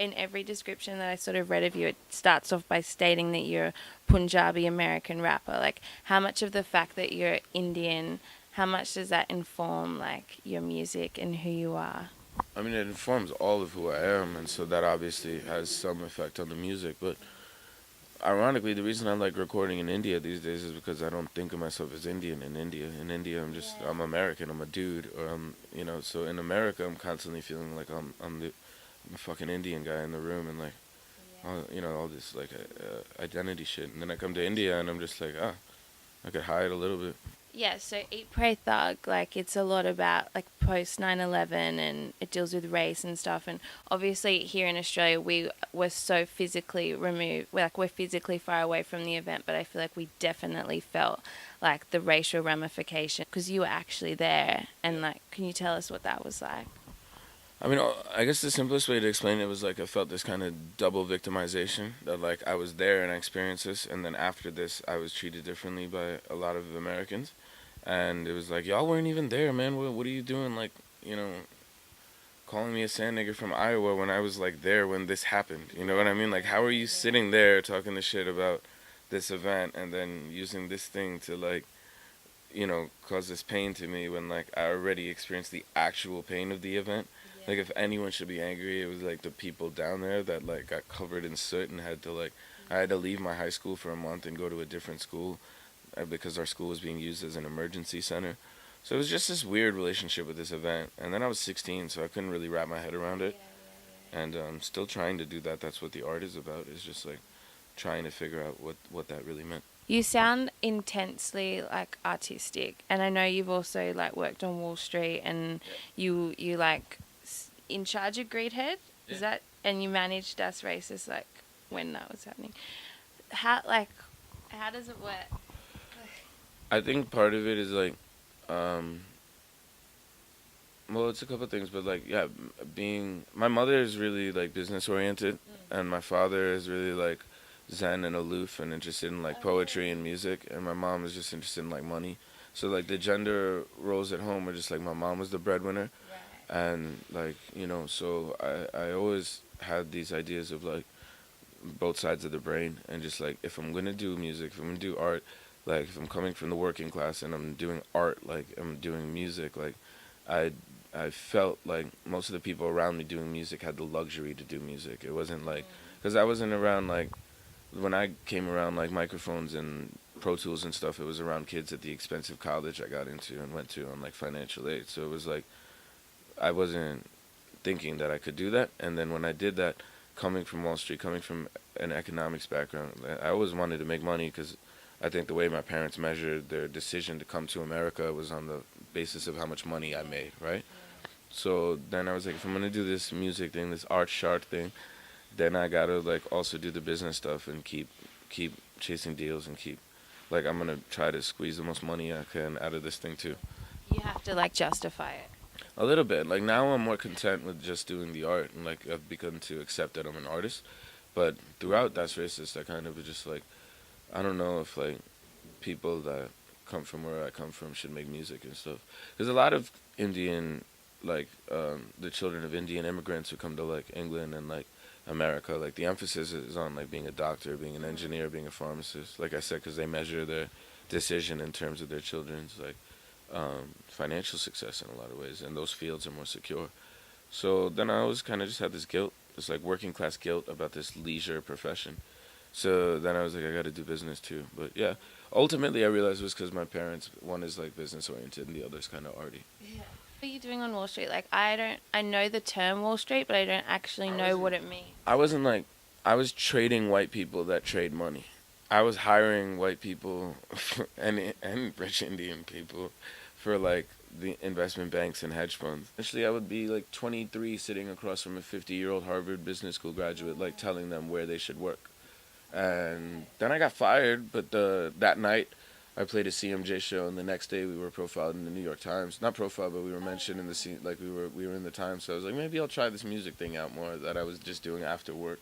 in every description that I sort of read of you, it starts off by stating that you're a Punjabi American rapper. Like, how much of the fact that you're Indian, how much does that inform like your music and who you are? I mean, it informs all of who I am, and so that obviously has some effect on the music. But ironically, the reason I like recording in India these days is because I don't think of myself as Indian in India. In India, I'm American. I'm a dude, or So in America, I'm constantly feeling like I'm the fucking Indian guy in the room, and like, all this like identity shit. And then I come to India, and I'm just like, I could hide a little bit. Yeah, so Eat, Pray, Thug, like it's a lot about like post 9/11 and it deals with race and stuff. And obviously here in Australia, we were so physically removed, like we're physically far away from the event, but I feel like we definitely felt like the racial ramification because you were actually there. And like, can you tell us what that was like? I mean, I guess the simplest way to explain it was like I felt this kind of double victimization that like I was there and I experienced this, and then after this, I was treated differently by a lot of Americans, and it was like y'all weren't even there, man. What are you doing? Like, you know, calling me a sand nigger from Iowa when I was like there when this happened. You know what I mean? Like, how are you sitting there talking the shit about this event and then using this thing to like, cause this pain to me when like I already experienced the actual pain of the event. Like if anyone should be angry, it was like the people down there that like got covered in soot and had to like I had to leave my high school for a month and go to a different school because our school was being used as an emergency center. So it was just this weird relationship with this event. And then I was 16, so I couldn't really wrap my head around it. And still trying to do that. That's what the art is about. Is just like trying to figure out what that really meant. You sound intensely like artistic, and I know you've also like worked on Wall Street, and you like in charge of Greedhead. Is that and you managed Das Races like when that was happening? How does it work? I think part of it is like, um, well, it's a couple things, but like, yeah, being my mother is really like business oriented, and my father is really like zen and aloof and interested in like poetry and music, and my mom is just interested in like money. So like the gender roles at home are just like my mom was the breadwinner, and like so I always had these ideas of like both sides of the brain, and just like if I'm gonna do music, if I'm gonna do art, like if I'm coming from the working class and I'm doing art, like I'm doing music, like I I felt like most of the people around me doing music had the luxury to do music. It wasn't like because I wasn't around like when I came around like microphones and Pro Tools and stuff. It was around kids at the expensive college I got into and went to on like financial aid. So it was like I wasn't thinking that I could do that. And then when I did that, coming from Wall Street, coming from an economics background, I always wanted to make money because I think the way my parents measured their decision to come to America was on the basis of how much money I made, right? So then I was like, if I'm gonna do this music thing, this art chart thing, then I gotta like also do the business stuff and keep chasing deals and keep like I'm gonna try to squeeze the most money I can out of this thing too. You have to like justify it. A little bit. Like now I'm more content with just doing the art and like I've begun to accept that I'm an artist. But throughout That's Racist, I kind of was just like I don't know if like people that come from where I come from should make music and stuff. There's a lot of Indian like the children of Indian immigrants who come to like England and like America. Like the emphasis is on like being a doctor, being an engineer, being a pharmacist. Like I said, because they measure their decision in terms of their children's like financial success in a lot of ways, and those fields are more secure. So then I always kind of just had this guilt, this like working class guilt about this leisure profession. So then I was like, I got to do business too. But yeah, ultimately I realized it was because my parents, one is like business oriented and the other is kind of arty. What are you doing on Wall Street? Like I know the term Wall Street, but I don't actually know what it means. I wasn't like, I was trading white people that trade money. I was hiring white people and rich Indian people for like the investment banks and hedge funds. Actually, I would be like 23 sitting across from a 50-year-old Harvard Business School graduate, like telling them where they should work. And then I got fired, but that night I played a CMJ show, and the next day we were profiled in the New York Times. Not profiled, but we were mentioned in the scene, like we were in the Times. So I was like, maybe I'll try this music thing out more that I was just doing after work.